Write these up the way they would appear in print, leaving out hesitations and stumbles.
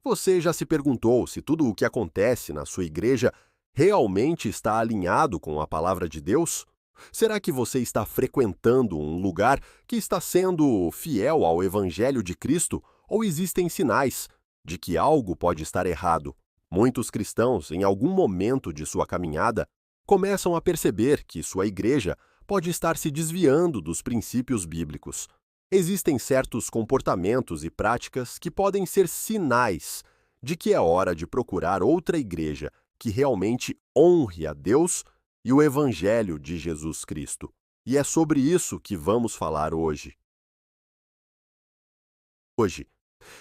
Você já se perguntou se tudo o que acontece na sua igreja realmente está alinhado com a palavra de Deus? Será que você está frequentando um lugar que está sendo fiel ao Evangelho de Cristo ou existem sinais de que algo pode estar errado? Muitos cristãos, em algum momento de sua caminhada, começam a perceber que sua igreja pode estar se desviando dos princípios bíblicos. Existem certos comportamentos e práticas que podem ser sinais de que é hora de procurar outra igreja que realmente honre a Deus e o Evangelho de Jesus Cristo. E é sobre isso que vamos falar hoje.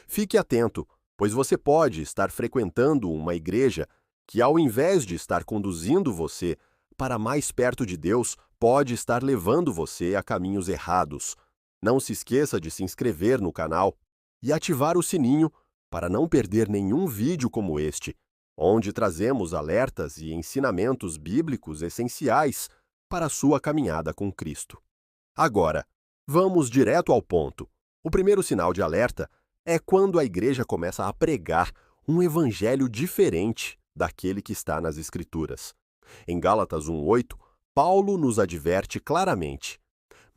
Fique atento, pois você pode estar frequentando uma igreja que, ao invés de estar conduzindo você para mais perto de Deus, pode estar levando você a caminhos errados. Não se esqueça de se inscrever no canal e ativar o sininho para não perder nenhum vídeo como este, onde trazemos alertas e ensinamentos bíblicos essenciais para a sua caminhada com Cristo. Agora, vamos direto ao ponto. O primeiro sinal de alerta é quando a igreja começa a pregar um evangelho diferente daquele que está nas Escrituras. Em Gálatas 1:8, Paulo nos adverte claramente: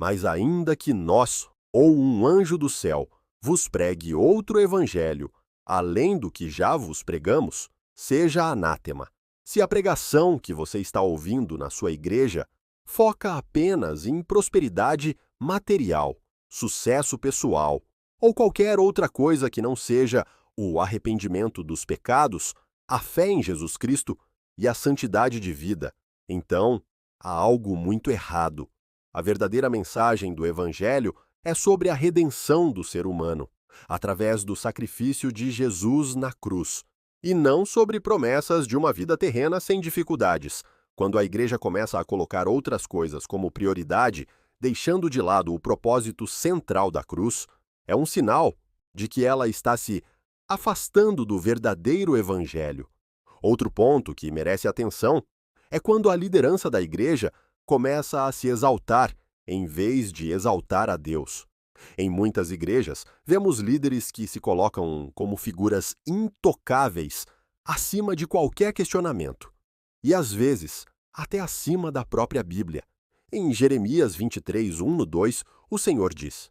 mas ainda que nós, ou um anjo do céu, vos pregue outro evangelho, além do que já vos pregamos, seja anátema. Se a pregação que você está ouvindo na sua igreja foca apenas em prosperidade material, sucesso pessoal ou qualquer outra coisa que não seja o arrependimento dos pecados, a fé em Jesus Cristo e a santidade de vida, então há algo muito errado. A verdadeira mensagem do Evangelho é sobre a redenção do ser humano, através do sacrifício de Jesus na cruz, e não sobre promessas de uma vida terrena sem dificuldades. Quando a igreja começa a colocar outras coisas como prioridade, deixando de lado o propósito central da cruz, é um sinal de que ela está se afastando do verdadeiro Evangelho. Outro ponto que merece atenção é quando a liderança da igreja começa a se exaltar em vez de exaltar a Deus. Em muitas igrejas, vemos líderes que se colocam como figuras intocáveis acima de qualquer questionamento. E às vezes, até acima da própria Bíblia. Em Jeremias 23, 1-2, o Senhor diz: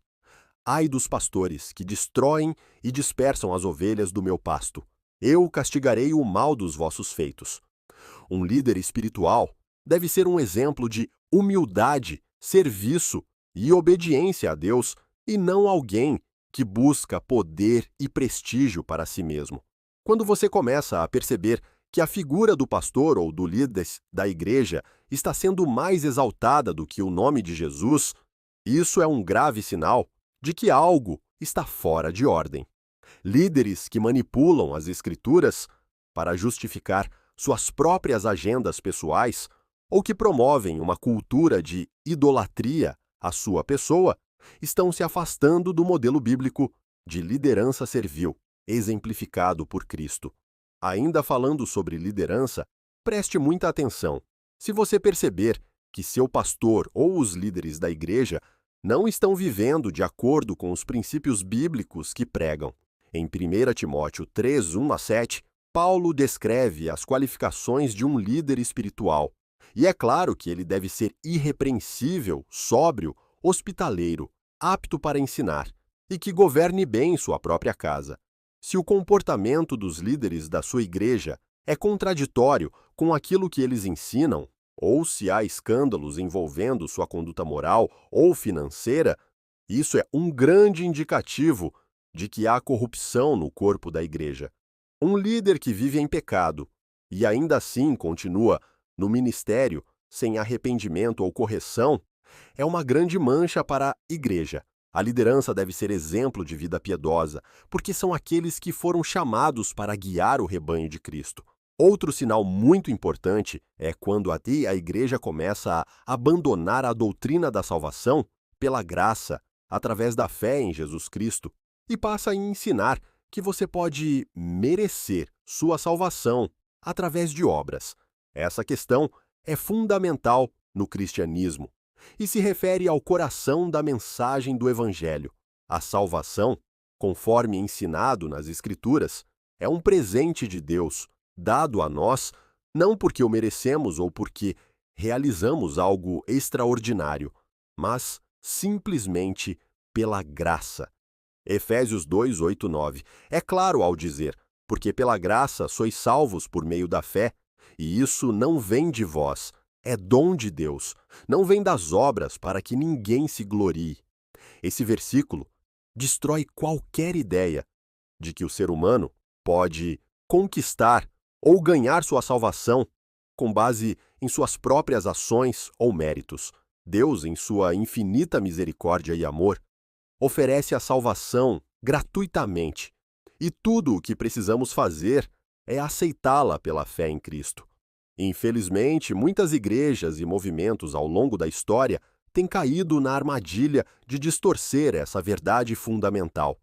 ai dos pastores que destroem e dispersam as ovelhas do meu pasto. Eu castigarei o mal dos vossos feitos. Um líder espiritual deve ser um exemplo de humildade, serviço e obediência a Deus e não alguém que busca poder e prestígio para si mesmo. Quando você começa a perceber que a figura do pastor ou do líder da igreja está sendo mais exaltada do que o nome de Jesus, isso é um grave sinal de que algo está fora de ordem. Líderes que manipulam as Escrituras para justificar suas próprias agendas pessoais ou que promovem uma cultura de idolatria à sua pessoa estão se afastando do modelo bíblico de liderança servil, exemplificado por Cristo. Ainda falando sobre liderança, preste muita atenção. Se você perceber que seu pastor ou os líderes da igreja não estão vivendo de acordo com os princípios bíblicos que pregam. Em 1 Timóteo 3, 1-7, Paulo descreve as qualificações de um líder espiritual. E é claro que ele deve ser irrepreensível, sóbrio, hospitaleiro, apto para ensinar, e que governe bem sua própria casa. Se o comportamento dos líderes da sua igreja é contraditório com aquilo que eles ensinam, ou se há escândalos envolvendo sua conduta moral ou financeira, isso é um grande indicativo de que há corrupção no corpo da igreja. Um líder que vive em pecado e ainda assim continua no ministério sem arrependimento ou correção é uma grande mancha para a igreja. A liderança deve ser exemplo de vida piedosa, porque são aqueles que foram chamados para guiar o rebanho de Cristo. Outro sinal muito importante é quando a igreja começa a abandonar a doutrina da salvação pela graça, através da fé em Jesus Cristo, e passa a ensinar que você pode merecer sua salvação através de obras. Essa questão é fundamental no cristianismo e se refere ao coração da mensagem do Evangelho. A salvação, conforme ensinado nas Escrituras, É um presente de Deus, dado a nós, não porque o merecemos ou porque realizamos algo extraordinário, mas simplesmente pela graça. Efésios 2, 8, 9. É claro ao dizer, porque pela graça sois salvos por meio da fé, e isso não vem de vós, é dom de Deus, não vem das obras para que ninguém se glorie. Esse versículo destrói qualquer ideia de que o ser humano pode conquistar ou ganhar sua salvação com base em suas próprias ações ou méritos. Deus, em sua infinita misericórdia e amor, oferece a salvação gratuitamente, e tudo o que precisamos fazer é aceitá-la pela fé em Cristo. Infelizmente, muitas igrejas e movimentos ao longo da história têm caído na armadilha de distorcer essa verdade fundamental.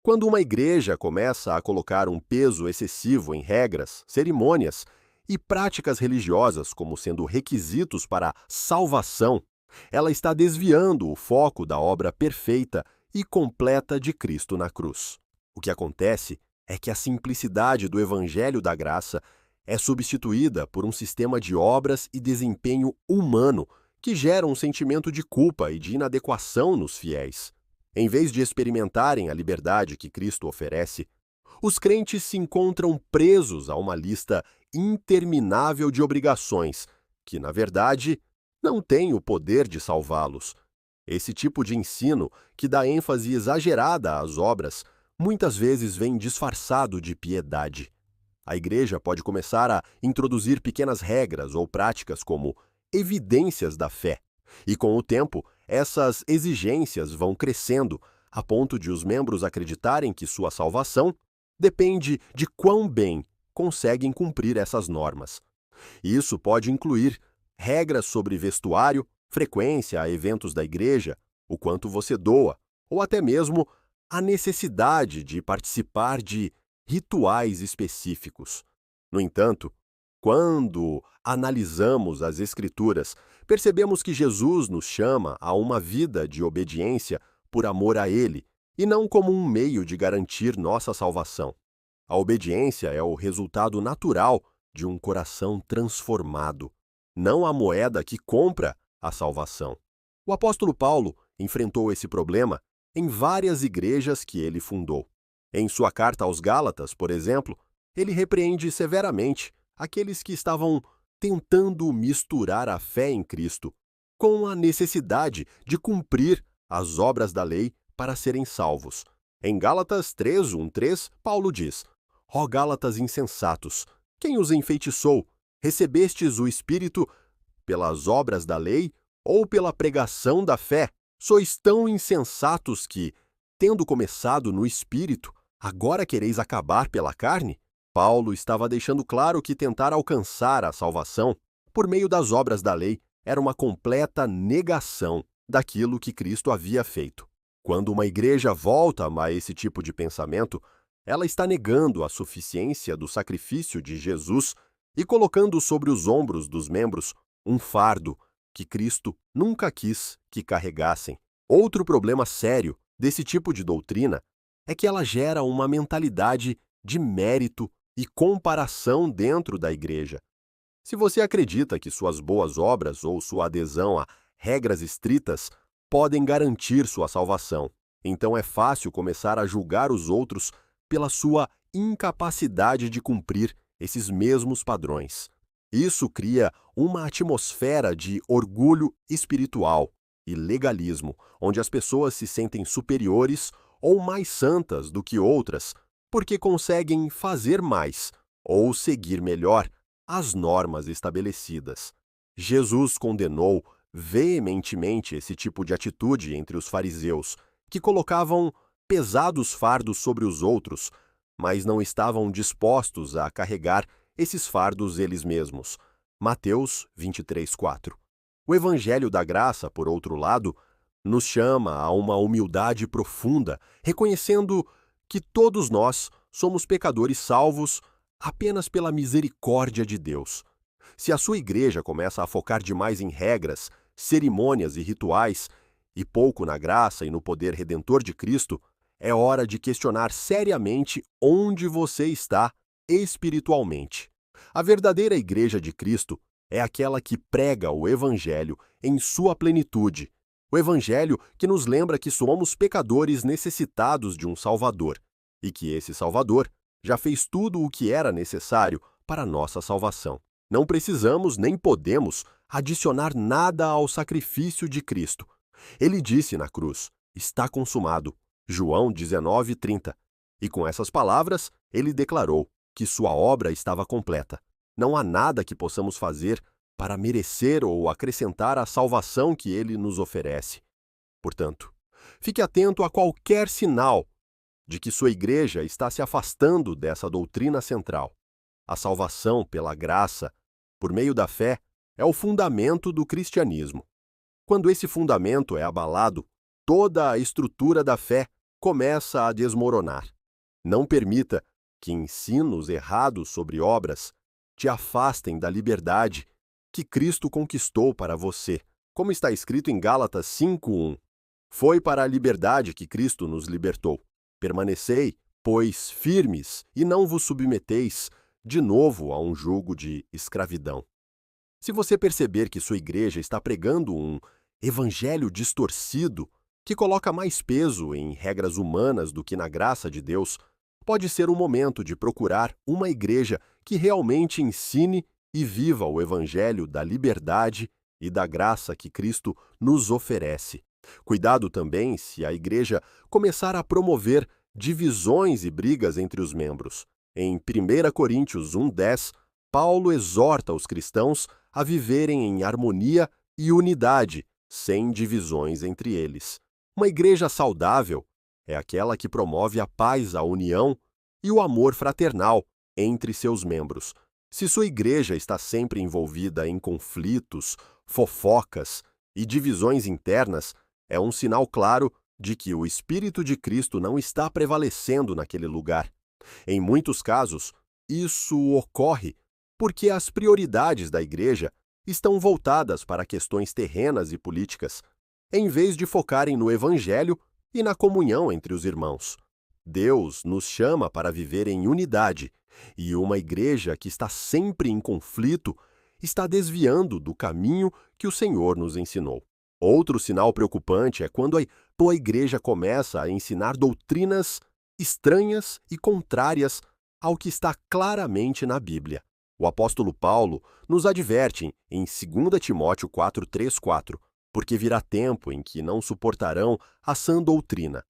Quando uma igreja começa a colocar um peso excessivo em regras, cerimônias e práticas religiosas como sendo requisitos para a salvação, ela está desviando o foco da obra perfeita e completa de Cristo na cruz. O que acontece é que a simplicidade do Evangelho da Graça é substituída por um sistema de obras e desempenho humano que gera um sentimento de culpa e de inadequação nos fiéis. Em vez de experimentarem a liberdade que Cristo oferece, os crentes se encontram presos a uma lista interminável de obrigações que, na verdade, não têm o poder de salvá-los. Esse tipo de ensino, que dá ênfase exagerada às obras, muitas vezes vem disfarçado de piedade. A igreja pode começar a introduzir pequenas regras ou práticas como evidências da fé. E com o tempo, essas exigências vão crescendo, a ponto de os membros acreditarem que sua salvação depende de quão bem conseguem cumprir essas normas. Isso pode incluir regras sobre vestuário, frequência a eventos da igreja, o quanto você doa, ou até mesmo a necessidade de participar de rituais específicos. No entanto, quando analisamos as Escrituras, percebemos que Jesus nos chama a uma vida de obediência por amor a Ele, e não como um meio de garantir nossa salvação. A obediência é o resultado natural de um coração transformado, não a moeda que compra a salvação. O apóstolo Paulo enfrentou esse problema em várias igrejas que ele fundou. Em sua carta aos Gálatas, por exemplo, ele repreende severamente aqueles que estavam tentando misturar a fé em Cristo com a necessidade de cumprir as obras da lei para serem salvos. Em Gálatas 3, 1, 3, Paulo diz: Ó Gálatas insensatos, quem os enfeitiçou? Recebestes o Espírito pelas obras da lei ou pela pregação da fé? Sois tão insensatos que, tendo começado no Espírito, agora quereis acabar pela carne? Paulo estava deixando claro que tentar alcançar a salvação por meio das obras da lei era uma completa negação daquilo que Cristo havia feito. Quando uma igreja volta a esse tipo de pensamento, ela está negando a suficiência do sacrifício de Jesus e colocando sobre os ombros dos membros um fardo que Cristo nunca quis que carregassem. Outro problema sério desse tipo de doutrina é que ela gera uma mentalidade de mérito e comparação dentro da igreja. Se você acredita que suas boas obras ou sua adesão a regras estritas podem garantir sua salvação, então é fácil começar a julgar os outros pela sua incapacidade de cumprir esses mesmos padrões. Isso cria uma atmosfera de orgulho espiritual e legalismo, onde as pessoas se sentem superiores ou mais santas do que outras porque conseguem fazer mais ou seguir melhor as normas estabelecidas. Jesus condenou veementemente esse tipo de atitude entre os fariseus, que colocavam pesados fardos sobre os outros, mas não estavam dispostos a carregar esses fardos eles mesmos. Mateus 23:4. O Evangelho da Graça, por outro lado, nos chama a uma humildade profunda, reconhecendo que todos nós somos pecadores salvos apenas pela misericórdia de Deus. Se a sua igreja começa a focar demais em regras, cerimônias e rituais, e pouco na graça e no poder redentor de Cristo, é hora de questionar seriamente onde você está espiritualmente. A verdadeira Igreja de Cristo é aquela que prega o Evangelho em sua plenitude. O Evangelho que nos lembra que somos pecadores necessitados de um Salvador e que esse Salvador já fez tudo o que era necessário para nossa salvação. Não precisamos nem podemos adicionar nada ao sacrifício de Cristo. Ele disse na cruz: "Está consumado." João 19:30. E com essas palavras, ele declarou que sua obra estava completa. Não há nada que possamos fazer para merecer ou acrescentar a salvação que ele nos oferece. Portanto, fique atento a qualquer sinal de que sua igreja está se afastando dessa doutrina central. A salvação pela graça, por meio da fé, é o fundamento do cristianismo. Quando esse fundamento é abalado, toda a estrutura da fé começa a desmoronar. Não permita que ensinos errados sobre obras te afastem da liberdade que Cristo conquistou para você, como está escrito em Gálatas 5:1. Foi para a liberdade que Cristo nos libertou. Permanecei, pois, firmes, e não vos submeteis de novo a um jugo de escravidão. Se você perceber que sua igreja está pregando um evangelho distorcido, que coloca mais peso em regras humanas do que na graça de Deus, pode ser o momento de procurar uma igreja que realmente ensine e viva o evangelho da liberdade e da graça que Cristo nos oferece. Cuidado também se a igreja começar a promover divisões e brigas entre os membros. Em 1 Coríntios 1:10, Paulo exorta os cristãos a viverem em harmonia e unidade, sem divisões entre eles. Uma igreja saudável é aquela que promove a paz, a união e o amor fraternal entre seus membros. Se sua igreja está sempre envolvida em conflitos, fofocas e divisões internas, é um sinal claro de que o Espírito de Cristo não está prevalecendo naquele lugar. Em muitos casos, isso ocorre porque as prioridades da igreja estão voltadas para questões terrenas e políticas, em vez de focarem no Evangelho e na comunhão entre os irmãos. Deus nos chama para viver em unidade, e uma igreja que está sempre em conflito está desviando do caminho que o Senhor nos ensinou. Outro sinal preocupante é quando a igreja começa a ensinar doutrinas estranhas e contrárias ao que está claramente na Bíblia. O apóstolo Paulo nos adverte em 2 Timóteo 4:3-4, porque virá tempo em que não suportarão a sã doutrina,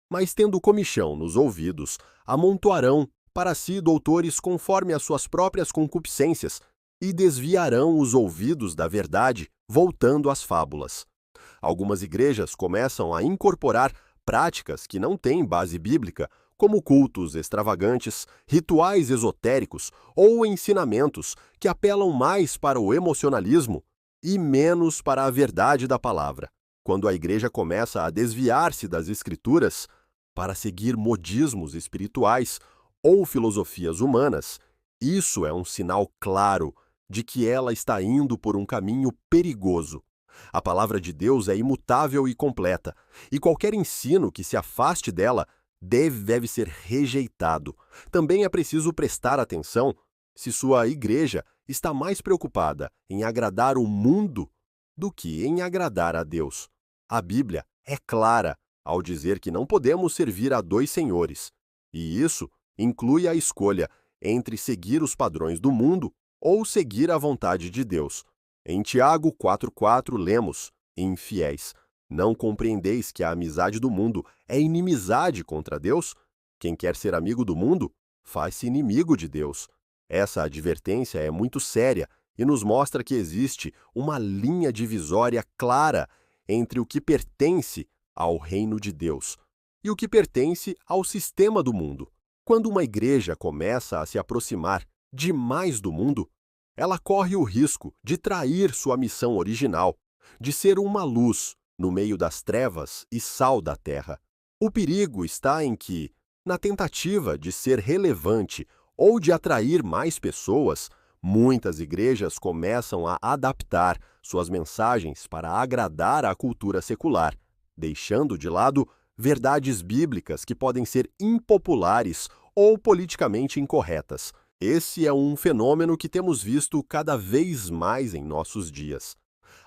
mas tendo comichão nos ouvidos, amontoarão para si doutores conforme as suas próprias concupiscências e desviarão os ouvidos da verdade, voltando às fábulas. Algumas igrejas começam a incorporar práticas que não têm base bíblica, como cultos extravagantes, rituais esotéricos ou ensinamentos que apelam mais para o emocionalismo e menos para a verdade da palavra. Quando a igreja começa a desviar-se das Escrituras para seguir modismos espirituais ou filosofias humanas, isso é um sinal claro de que ela está indo por um caminho perigoso. A palavra de Deus é imutável e completa, e qualquer ensino que se afaste dela deve ser rejeitado. Também é preciso prestar atenção se sua igreja está mais preocupada em agradar o mundo do que em agradar a Deus. A Bíblia é clara ao dizer que não podemos servir a dois senhores, e isso inclui a escolha entre seguir os padrões do mundo ou seguir a vontade de Deus. Em Tiago 4:4 lemos: "Infiéis, não compreendeis que a amizade do mundo é inimizade contra Deus? Quem quer ser amigo do mundo, faz-se inimigo de Deus." Essa advertência é muito séria e nos mostra que existe uma linha divisória clara entre o que pertence ao reino de Deus e o que pertence ao sistema do mundo. Quando uma igreja começa a se aproximar demais do mundo, ela corre o risco de trair sua missão original, de ser uma luz no meio das trevas e sal da terra. O perigo está em que, na tentativa de ser relevante ou de atrair mais pessoas, muitas igrejas começam a adaptar suas mensagens para agradar à cultura secular, deixando de lado verdades bíblicas que podem ser impopulares ou politicamente incorretas. Esse é um fenômeno que temos visto cada vez mais em nossos dias.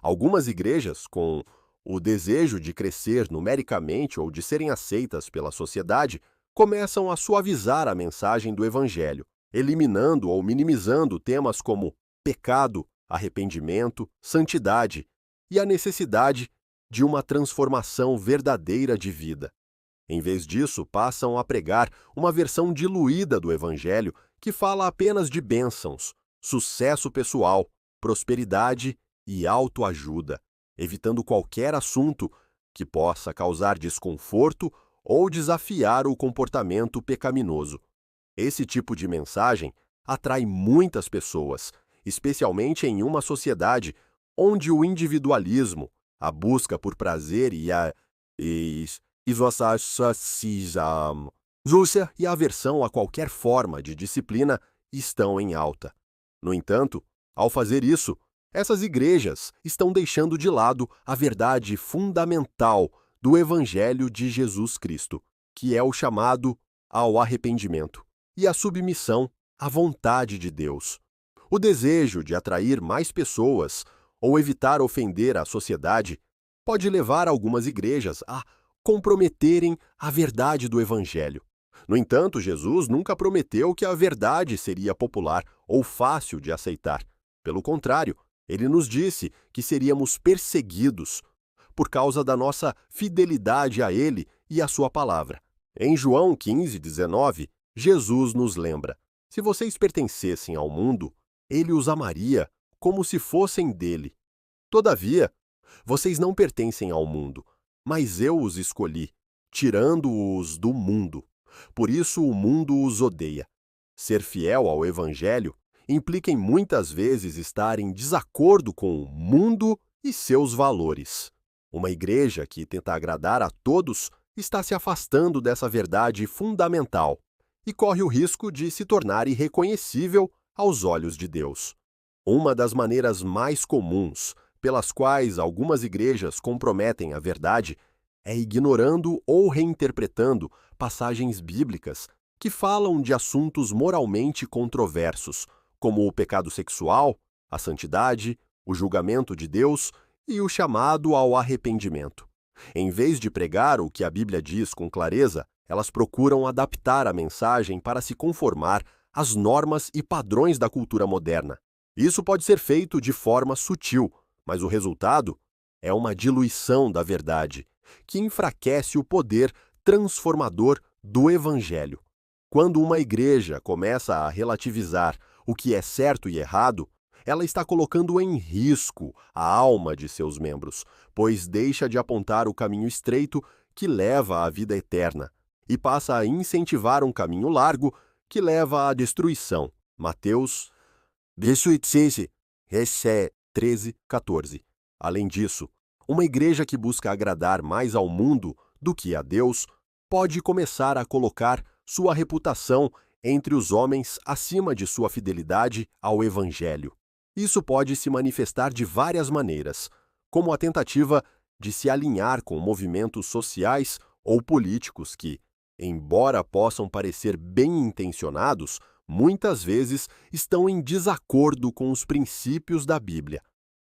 Algumas igrejas, com o desejo de crescer numericamente ou de serem aceitas pela sociedade, começam a suavizar a mensagem do Evangelho, eliminando ou minimizando temas como pecado, arrependimento, santidade e a necessidade de uma transformação verdadeira de vida. Em vez disso, passam a pregar uma versão diluída do Evangelho que fala apenas de bênçãos, sucesso pessoal, prosperidade e autoajuda, evitando qualquer assunto que possa causar desconforto ou desafiar o comportamento pecaminoso. Esse tipo de mensagem atrai muitas pessoas, especialmente em uma sociedade onde o individualismo, a busca por prazer e a e a aversão a qualquer forma de disciplina estão em alta. No entanto, ao fazer isso, essas igrejas estão deixando de lado a verdade fundamental do Evangelho de Jesus Cristo, que é o chamado ao arrependimento e a submissão à vontade de Deus. O desejo de atrair mais pessoas ou evitar ofender a sociedade pode levar algumas igrejas a comprometerem a verdade do Evangelho. No entanto, Jesus nunca prometeu que a verdade seria popular ou fácil de aceitar. Pelo contrário, ele nos disse que seríamos perseguidos por causa da nossa fidelidade a ele e à sua palavra. Em João 15:19, Jesus nos lembra: se vocês pertencessem ao mundo, ele os amaria como se fossem dele. Todavia, vocês não pertencem ao mundo, mas eu os escolhi, tirando-os do mundo. Por isso o mundo os odeia. Ser fiel ao Evangelho implica em muitas vezes estar em desacordo com o mundo e seus valores. Uma igreja que tenta agradar a todos está se afastando dessa verdade fundamental e corre o risco de se tornar irreconhecível aos olhos de Deus. Uma das maneiras mais comuns pelas quais algumas igrejas comprometem a verdade é ignorando ou reinterpretando passagens bíblicas que falam de assuntos moralmente controversos, como o pecado sexual, a santidade, o julgamento de Deus e o chamado ao arrependimento. Em vez de pregar o que a Bíblia diz com clareza, elas procuram adaptar a mensagem para se conformar às normas e padrões da cultura moderna. Isso pode ser feito de forma sutil, mas o resultado é uma diluição da verdade, que enfraquece o poder transformador do Evangelho. Quando uma igreja começa a relativizar o que é certo e errado, ela está colocando em risco a alma de seus membros, pois deixa de apontar o caminho estreito que leva à vida eterna e passa a incentivar um caminho largo que leva à destruição. Mateus 13:14. Além disso, uma igreja que busca agradar mais ao mundo do que a Deus pode começar a colocar sua reputação entre os homens acima de sua fidelidade ao Evangelho. Isso pode se manifestar de várias maneiras, como a tentativa de se alinhar com movimentos sociais ou políticos que, embora possam parecer bem-intencionados, muitas vezes estão em desacordo com os princípios da Bíblia.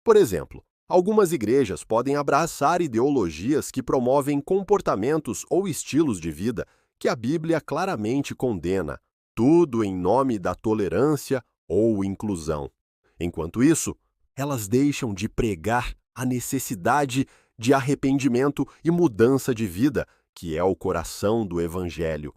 Por exemplo, algumas igrejas podem abraçar ideologias que promovem comportamentos ou estilos de vida que a Bíblia claramente condena, tudo em nome da tolerância ou inclusão. Enquanto isso, elas deixam de pregar a necessidade de arrependimento e mudança de vida, que é o coração do Evangelho.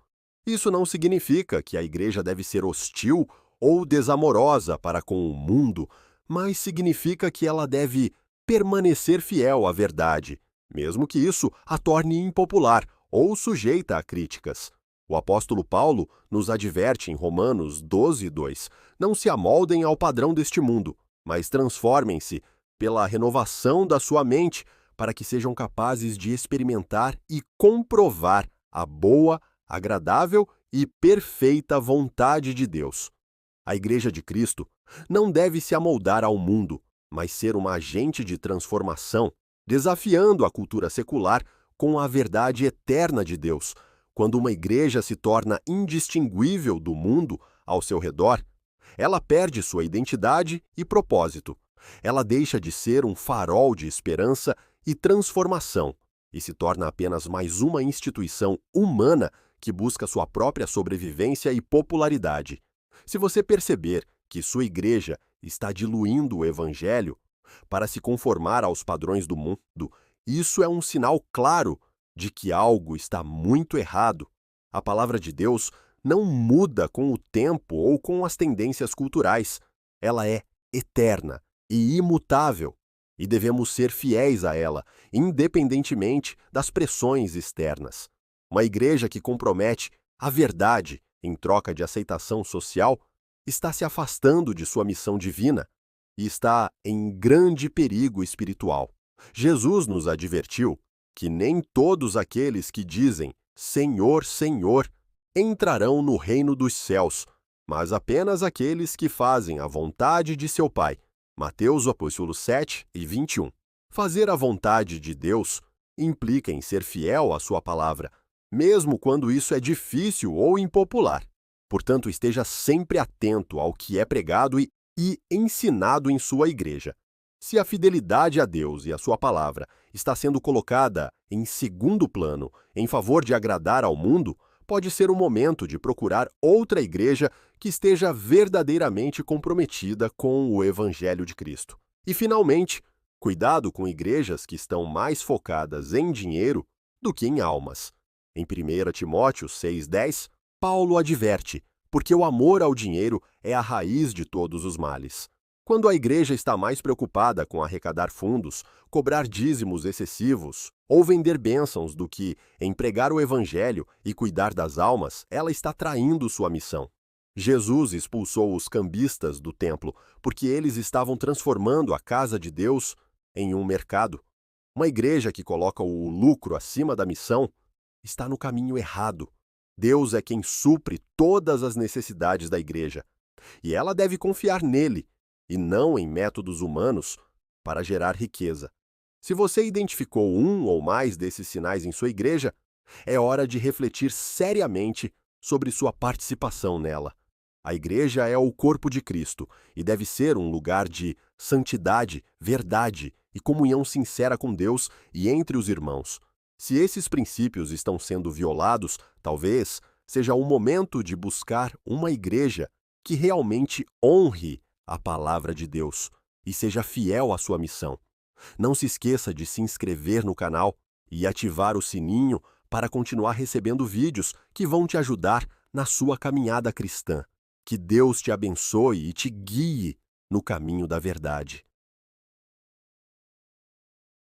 Isso não significa que a igreja deve ser hostil ou desamorosa para com o mundo, mas significa que ela deve permanecer fiel à verdade, mesmo que isso a torne impopular ou sujeita a críticas. O apóstolo Paulo nos adverte em Romanos 12:2: não se amoldem ao padrão deste mundo, mas transformem-se pela renovação da sua mente, para que sejam capazes de experimentar e comprovar a boa, agradável e perfeita vontade de Deus. A Igreja de Cristo não deve se amoldar ao mundo, mas ser uma agente de transformação, desafiando a cultura secular com a verdade eterna de Deus. Quando uma igreja se torna indistinguível do mundo ao seu redor, ela perde sua identidade e propósito. Ela deixa de ser um farol de esperança e transformação e se torna apenas mais uma instituição humana que busca sua própria sobrevivência e popularidade. Se você perceber que sua igreja está diluindo o evangelho para se conformar aos padrões do mundo, isso é um sinal claro de que algo está muito errado. A palavra de Deus não muda com o tempo ou com as tendências culturais. Ela é eterna e imutável, e devemos ser fiéis a ela, independentemente das pressões externas. Uma igreja que compromete a verdade em troca de aceitação social está se afastando de sua missão divina e está em grande perigo espiritual. Jesus nos advertiu que nem todos aqueles que dizem Senhor, Senhor entrarão no reino dos céus, mas apenas aqueles que fazem a vontade de seu Pai. Mateus, capítulo 7 e 21. Fazer a vontade de Deus implica em ser fiel à sua palavra, mesmo quando isso é difícil ou impopular. Portanto, esteja sempre atento ao que é pregado e ensinado em sua igreja. Se a fidelidade a Deus e a sua palavra está sendo colocada em segundo plano em favor de agradar ao mundo, pode ser o momento de procurar outra igreja que esteja verdadeiramente comprometida com o Evangelho de Cristo. E, finalmente, cuidado com igrejas que estão mais focadas em dinheiro do que em almas. Em 1 Timóteo 6,10, Paulo adverte, porque o amor ao dinheiro é a raiz de todos os males. Quando a igreja está mais preocupada com arrecadar fundos, cobrar dízimos excessivos ou vender bênçãos do que em pregar o evangelho e cuidar das almas, ela está traindo sua missão. Jesus expulsou os cambistas do templo porque eles estavam transformando a casa de Deus em um mercado. Uma igreja que coloca o lucro acima da missão está no caminho errado. Deus é quem supre todas as necessidades da igreja, e ela deve confiar nele e não em métodos humanos para gerar riqueza. Se você identificou um ou mais desses sinais em sua igreja, é hora de refletir seriamente sobre sua participação nela. A igreja é o corpo de Cristo e deve ser um lugar de santidade, verdade e comunhão sincera com Deus e entre os irmãos. Se esses princípios estão sendo violados, talvez seja o momento de buscar uma igreja que realmente honre a palavra de Deus e seja fiel à sua missão. Não se esqueça de se inscrever no canal e ativar o sininho para continuar recebendo vídeos que vão te ajudar na sua caminhada cristã. Que Deus te abençoe e te guie no caminho da verdade.